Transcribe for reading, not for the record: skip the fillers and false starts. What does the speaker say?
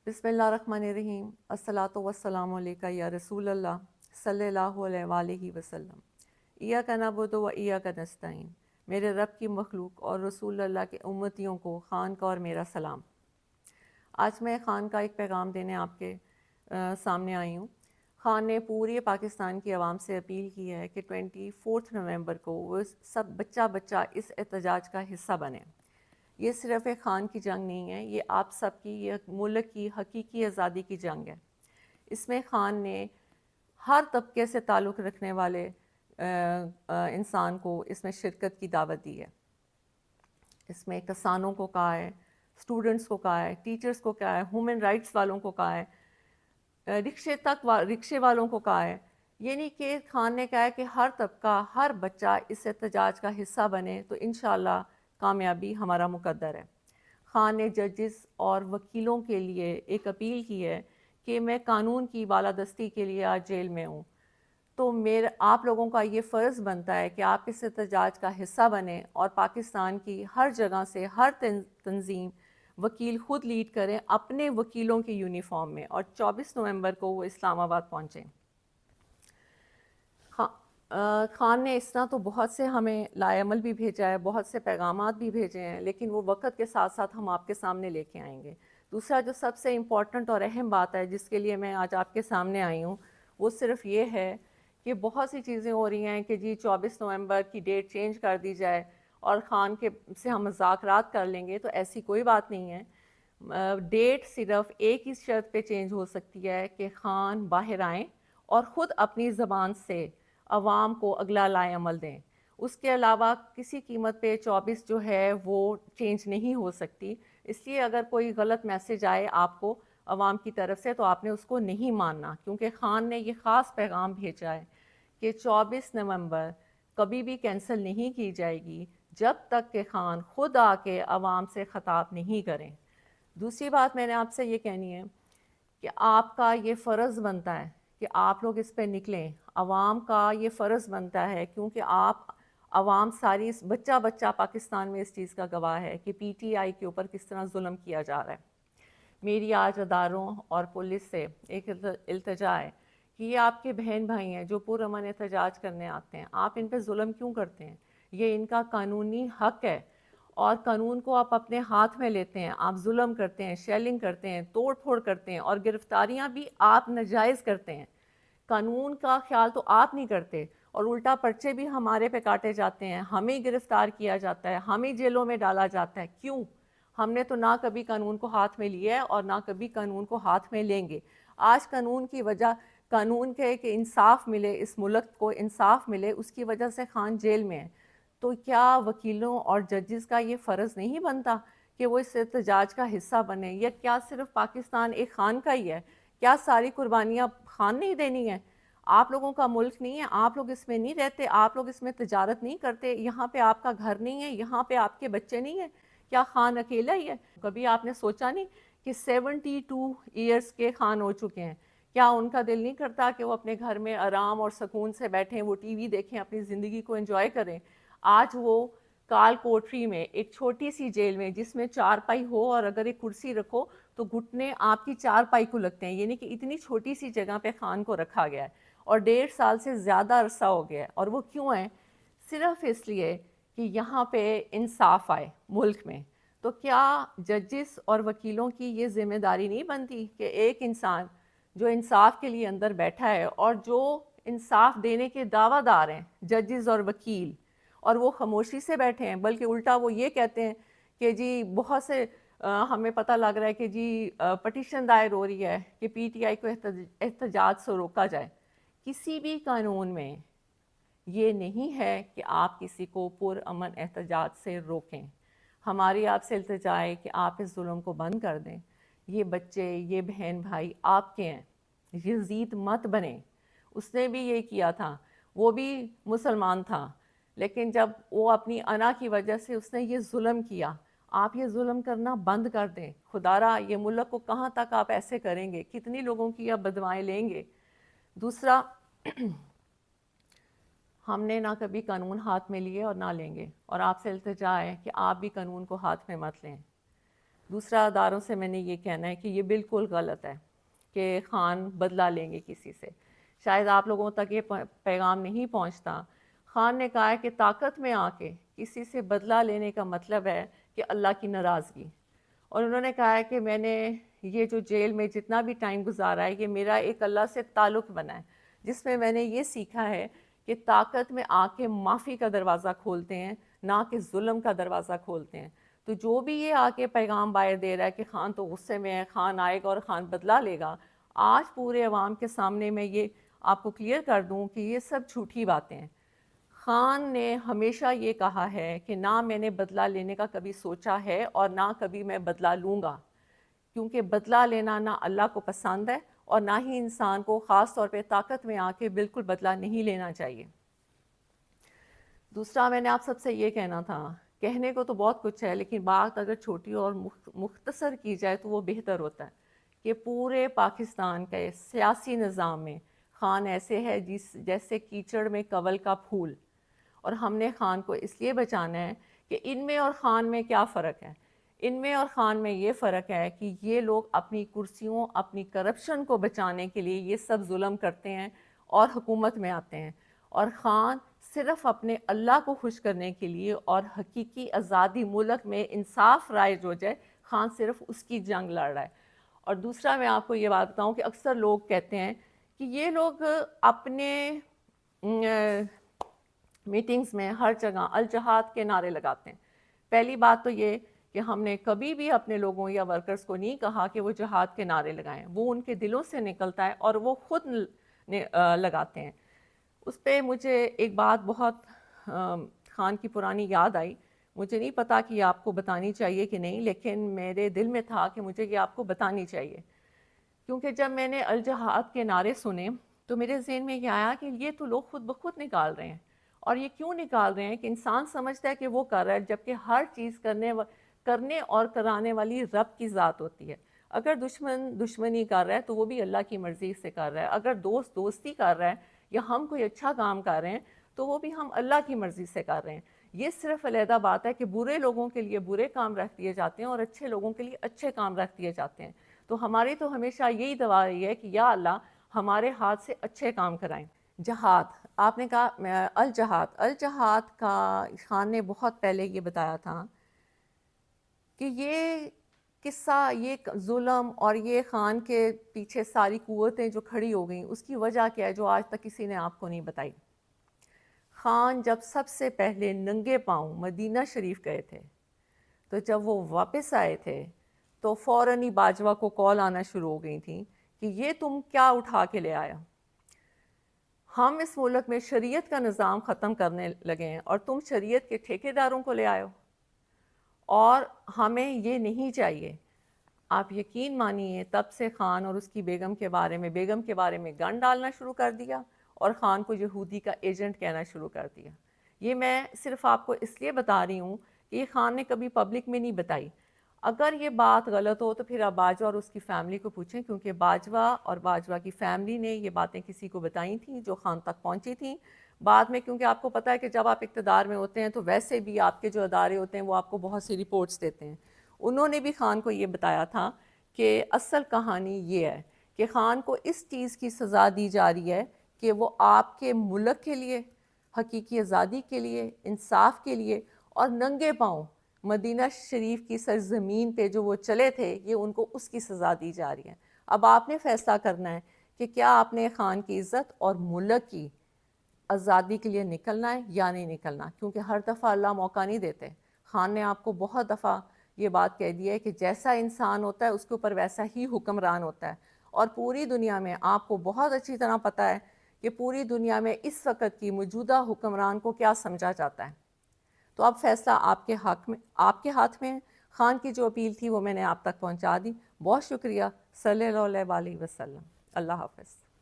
بسم اللہ الرحمن الرحیم۔ الصلاۃ والسلام علیکہ یا رسول اللہ صلی اللہ علیہ وآلہ وسلم۔ ایاک نعبد و ایاک نستعین۔ میرے رب کی مخلوق اور رسول اللہ کے امتیوں کو خان کا اور میرا سلام۔ آج میں خان کا ایک پیغام دینے آپ کے سامنے آئی ہوں۔ خان نے پورے پاکستان کی عوام سے اپیل کی ہے کہ 24 نومبر کو وہ سب بچہ اس احتجاج کا حصہ بنے۔ یہ صرف ایک خان کی جنگ نہیں ہے، یہ آپ سب کی، یہ ملک کی حقیقی آزادی کی جنگ ہے۔ اس میں خان نے ہر طبقے سے تعلق رکھنے والے انسان کو اس میں شرکت کی دعوت دی ہے۔ اس میں کسانوں کو کہا ہے، اسٹوڈنٹس کو کہا ہے، ٹیچرز کو کہا ہے، ہیومن رائٹس والوں کو کہا ہے، رکشے والوں کو کہا ہے۔ یعنی کہ خان نے کہا ہے کہ ہر طبقہ، ہر بچہ اس احتجاج کا حصہ بنے تو انشاءاللہ کامیابی ہمارا مقدر ہے۔ خان نے ججز اور وکیلوں کے لیے ایک اپیل کی ہے کہ میں قانون کی بالادستی کے لیے آج جیل میں ہوں، تو آپ لوگوں کا یہ فرض بنتا ہے کہ آپ اس احتجاج کا حصہ بنیں اور پاکستان کی ہر جگہ سے ہر تنظیم وکیل خود لیڈ کریں اپنے وکیلوں کے یونیفارم میں، اور 24 نومبر کو وہ اسلام آباد پہنچیں۔ خان نے اس طرح تو بہت سے ہمیں لائے عمل بھی بھیجا ہے، بہت سے پیغامات بھی بھیجے ہیں، لیکن وہ وقت کے ساتھ ساتھ ہم آپ کے سامنے لے کے آئیں گے۔ دوسرا جو سب سے امپورٹنٹ اور اہم بات ہے جس کے لیے میں آج آپ کے سامنے آئی ہوں، وہ صرف یہ ہے کہ بہت سی چیزیں ہو رہی ہیں کہ جی 24 نومبر کی ڈیٹ چینج کر دی جائے اور خان کے سے ہم مذاکرات کر لیں گے، تو ایسی کوئی بات نہیں ہے۔ ڈیٹ صرف ایک ہی شرط پہ چینج ہو سکتی ہے کہ خان باہر آئیں اور خود اپنی زبان سے عوام کو اگلا لائے عمل دیں۔ اس کے علاوہ کسی قیمت پہ 24 جو ہے وہ چینج نہیں ہو سکتی۔ اس لیے اگر کوئی غلط میسج آئے آپ کو عوام کی طرف سے تو آپ نے اس کو نہیں ماننا، کیونکہ خان نے یہ خاص پیغام بھیجا ہے کہ 24 نومبر کبھی بھی کینسل نہیں کی جائے گی جب تک کہ خان خود آ کے عوام سے خطاب نہیں کریں۔ دوسری بات میں نے آپ سے یہ کہنی ہے کہ آپ کا یہ فرض بنتا ہے کہ آپ لوگ اس پہ نکلیں۔ عوام کا یہ فرض بنتا ہے، کیونکہ عوام ساری بچہ پاکستان میں اس چیز کا گواہ ہے کہ پی ٹی آئی کے اوپر کس طرح ظلم کیا جا رہا ہے۔ میری آج اداروں اور پولیس سے ایک التجا ہے کہ یہ آپ کے بہن بھائی ہیں جو پرامن احتجاج کرنے آتے ہیں، آپ ان پہ ظلم کیوں کرتے ہیں؟ یہ ان کا قانونی حق ہے، اور قانون کو آپ اپنے ہاتھ میں لیتے ہیں، آپ ظلم کرتے ہیں، شیلنگ کرتے ہیں، توڑ پھوڑ کرتے ہیں، اور گرفتاریاں بھی آپ ناجائز کرتے ہیں۔ قانون کا خیال تو آپ نہیں کرتے، اور الٹا پرچے بھی ہمارے پہ کاٹے جاتے ہیں، ہمیں گرفتار کیا جاتا ہے، ہمیں جیلوں میں ڈالا جاتا ہے۔ کیوں؟ ہم نے تو نہ کبھی قانون کو ہاتھ میں لیا ہے اور نہ کبھی قانون کو ہاتھ میں لیں گے۔ آج قانون کی وجہ، قانون کے کہ انصاف ملے، اس ملک کو انصاف ملے، اس کی وجہ سے خان جیل میں ہے۔ تو کیا وکیلوں اور ججز کا یہ فرض نہیں بنتا کہ وہ اس احتجاج کا حصہ بنے؟ یا کیا صرف پاکستان ایک خان کا ہی ہے؟ کیا ساری قربانیاں خان نہیں دینی ہے؟ آپ لوگوں کا ملک نہیں ہے؟ آپ لوگ اس میں نہیں رہتے؟ آپ لوگ اس میں تجارت نہیں کرتے؟ یہاں پہ آپ کا گھر نہیں ہے؟ یہاں پہ آپ کے بچے نہیں ہیں؟ کیا خان اکیلا ہی ہے؟ کبھی آپ نے سوچا نہیں کہ 72 ایئرس کے خان ہو چکے ہیں؟ کیا ان کا دل نہیں کرتا کہ وہ اپنے گھر میں آرام اور سکون سے بیٹھیں، وہ ٹی وی دیکھیں، اپنی زندگی کو انجوائے کریں؟ آج وہ کال کوٹری میں ایک چھوٹی سی جیل میں، جس میں 4 پائی ہو اور اگر ایک کرسی رکھو تو گھٹنے آپ کی 4 پائی کو لگتے ہیں، یعنی کہ اتنی چھوٹی سی جگہ پہ خان کو رکھا گیا ہے، اور 1.5 سال سے زیادہ عرصہ ہو گیا ہے۔ اور وہ کیوں ہے؟ صرف اس لیے کہ یہاں پہ انصاف آئے ملک میں۔ تو کیا ججز اور وکیلوں کی یہ ذمہ داری نہیں بنتی کہ ایک انسان جو انصاف کے لیے اندر بیٹھا ہے اور جو انصاف دینے کے دعویٰ دار ہیں، ججز اور وکیل، اور وہ خاموشی سے بیٹھے ہیں، بلکہ الٹا وہ یہ کہتے ہیں کہ جی بہت سے ہمیں پتہ لگ رہا ہے کہ جی پٹیشن دائر ہو رہی ہے کہ پی ٹی آئی کو احتجاج سے روکا جائے۔ کسی بھی قانون میں یہ نہیں ہے کہ آپ کسی کو پرامن احتجاج سے روکیں۔ ہماری آپ سے التجا ہے کہ آپ اس ظلم کو بند کر دیں۔ یہ بچے، یہ بہن بھائی آپ کے ہیں، یزید مت بنیں۔ اس نے بھی یہ کیا تھا، وہ بھی مسلمان تھا، لیکن جب وہ اپنی انا کی وجہ سے اس نے یہ ظلم کیا، آپ یہ ظلم کرنا بند کر دیں۔ خدا را یہ ملک کو کہاں تک آپ ایسے کریں گے؟ کتنی لوگوں کی آپ بدوائیں لیں گے؟ دوسرا، ہم نے نہ کبھی قانون ہاتھ میں لیے اور نہ لیں گے، اور آپ سے التجا ہے کہ آپ بھی قانون کو ہاتھ میں مت لیں۔ دوسرا اداروں سے میں نے یہ کہنا ہے کہ یہ بالکل غلط ہے کہ خان بدلہ لیں گے کسی سے. شاید آپ لوگوں تک یہ پیغام نہیں پہنچتا. خان نے کہا ہے کہ طاقت میں آ کے کسی سے بدلہ لینے کا مطلب ہے کہ اللہ کی ناراضگی. اور انہوں نے کہا ہے کہ میں نے یہ جو جیل میں جتنا بھی ٹائم گزارا ہے یہ میرا ایک اللہ سے تعلق بنا ہے جس میں نے یہ سیکھا ہے کہ طاقت میں آ کے معافی کا دروازہ کھولتے ہیں نہ کہ ظلم کا دروازہ کھولتے ہیں. تو جو بھی یہ آ کے پیغام باہر دے رہا ہے کہ خان تو غصے میں ہے, خان آئے گا اور خان بدلہ لے گا, آج پورے عوام کے سامنے میں یہ آپ کو کلیئر کر دوں کہ یہ سب جھوٹی باتیں ہیں. خان نے ہمیشہ یہ کہا ہے کہ نہ میں نے بدلہ لینے کا کبھی سوچا ہے اور نہ کبھی میں بدلہ لوں گا, کیونکہ بدلہ لینا نہ اللہ کو پسند ہے اور نہ ہی انسان کو خاص طور پہ طاقت میں آ کے بالکل بدلہ نہیں لینا چاہیے. دوسرا میں نے آپ سب سے یہ کہنا تھا, کہنے کو تو بہت کچھ ہے لیکن بات اگر چھوٹی اور مختصر کی جائے تو وہ بہتر ہوتا ہے کہ پورے پاکستان کے سیاسی نظام میں خان ایسے ہے جیسے کیچڑ میں کنول کا پھول, اور ہم نے خان کو اس لیے بچانا ہے کہ ان میں اور خان میں کیا فرق ہے. ان میں اور خان میں یہ فرق ہے کہ یہ لوگ اپنی کرسیوں, اپنی کرپشن کو بچانے کے لیے یہ سب ظلم کرتے ہیں اور حکومت میں آتے ہیں, اور خان صرف اپنے اللہ کو خوش کرنے کے لیے اور حقیقی آزادی ملک میں انصاف رائج ہو جائے, خان صرف اس کی جنگ لڑ رہا ہے. اور دوسرا میں آپ کو یہ بات بتاؤں کہ اکثر لوگ کہتے ہیں کہ یہ لوگ اپنے میٹنگز میں ہر جگہ الجہاد کے نعرے لگاتے ہیں. پہلی بات تو یہ کہ ہم نے کبھی بھی اپنے لوگوں یا ورکرز کو نہیں کہا کہ وہ جہاد کے نعرے لگائیں, وہ ان کے دلوں سے نکلتا ہے اور وہ خود لگاتے ہیں. اس پہ مجھے ایک بات بہت خان کی پرانی یاد آئی, مجھے نہیں پتا کہ یہ آپ کو بتانی چاہیے کہ نہیں, لیکن میرے دل میں تھا کہ مجھے یہ آپ کو بتانی چاہیے, کیونکہ جب میں نے الجہاد کے نعرے سنے تو میرے ذہن میں یہ آیا کہ یہ تو لوگ خود بخود نکال رہے ہیں. اور یہ کیوں نکال رہے ہیں کہ انسان سمجھتا ہے کہ وہ کر رہا ہے, جبکہ ہر چیز کرنے اور کرانے والی رب کی ذات ہوتی ہے. اگر دشمن دشمنی کر رہا ہے تو وہ بھی اللہ کی مرضی سے کر رہا ہے, اگر دوست دوستی کر رہا ہے یا ہم کوئی اچھا کام کر رہے ہیں تو وہ بھی ہم اللہ کی مرضی سے کر رہے ہیں. یہ صرف علیحدہ بات ہے کہ برے لوگوں کے لیے برے کام رکھ دیے جاتے ہیں اور اچھے لوگوں کے لیے اچھے کام رکھ دیے جاتے ہیں. تو ہماری تو ہمیشہ یہی دعا رہی ہے کہ یا اللہ ہمارے ہاتھ سے اچھے کام کرائیں. جہاد, آپ نے کہا الجہاد کا خان نے بہت پہلے یہ بتایا تھا کہ یہ قصہ, یہ ظلم اور یہ خان کے پیچھے ساری قوتیں جو کھڑی ہو گئیں اس کی وجہ کیا ہے جو آج تک کسی نے آپ کو نہیں بتائی. خان جب سب سے پہلے ننگے پاؤں مدینہ شریف گئے تھے تو جب وہ واپس آئے تھے تو فوراً ہی باجوہ کو کال آنا شروع ہو گئی تھیں کہ یہ تم کیا اٹھا کے لے آیا, ہم اس ملک میں شریعت کا نظام ختم کرنے لگے ہیں اور تم شریعت کے ٹھیکیداروں کو لے آئے ہو, اور ہمیں یہ نہیں چاہیے. آپ یقین مانیے تب سے خان اور اس کی بیگم کے بارے میں گن ڈالنا شروع کر دیا اور خان کو یہودی کا ایجنٹ کہنا شروع کر دیا. یہ میں صرف آپ کو اس لیے بتا رہی ہوں کہ یہ خان نے کبھی پبلک میں نہیں بتائی. اگر یہ بات غلط ہو تو پھر آپ باجوہ اور اس کی فیملی کو پوچھیں, کیونکہ باجوہ اور باجوہ کی فیملی نے یہ باتیں کسی کو بتائی تھیں جو خان تک پہنچی تھیں. بعد میں کیونکہ آپ کو پتہ ہے کہ جب آپ اقتدار میں ہوتے ہیں تو ویسے بھی آپ کے جو ادارے ہوتے ہیں وہ آپ کو بہت سی رپورٹس دیتے ہیں. انہوں نے بھی خان کو یہ بتایا تھا کہ اصل کہانی یہ ہے کہ خان کو اس چیز کی سزا دی جا رہی ہے کہ وہ آپ کے ملک کے لیے, حقیقی آزادی کے لیے, انصاف کے لیے اور ننگے پاؤں مدینہ شریف کی سرزمین پہ جو وہ چلے تھے یہ ان کو اس کی سزا دی جا رہی ہے. اب آپ نے فیصلہ کرنا ہے کہ کیا آپ نے خان کی عزت اور ملک کی آزادی کے لیے نکلنا ہے یا نہیں نکلنا, کیونکہ ہر دفعہ اللہ موقع نہیں دیتے. خان نے آپ کو بہت دفعہ یہ بات کہہ دی ہے کہ جیسا انسان ہوتا ہے اس کے اوپر ویسا ہی حکمران ہوتا ہے, اور پوری دنیا میں آپ کو بہت اچھی طرح پتہ ہے کہ پوری دنیا میں اس وقت کی موجودہ حکمران کو کیا سمجھا جاتا ہے. تو اب فیصلہ آپ کے ہاتھ میں. خان کی جو اپیل تھی وہ میں نے آپ تک پہنچا دی. بہت شکریہ. صلی اللہ علیہ وسلم. اللہ حافظ.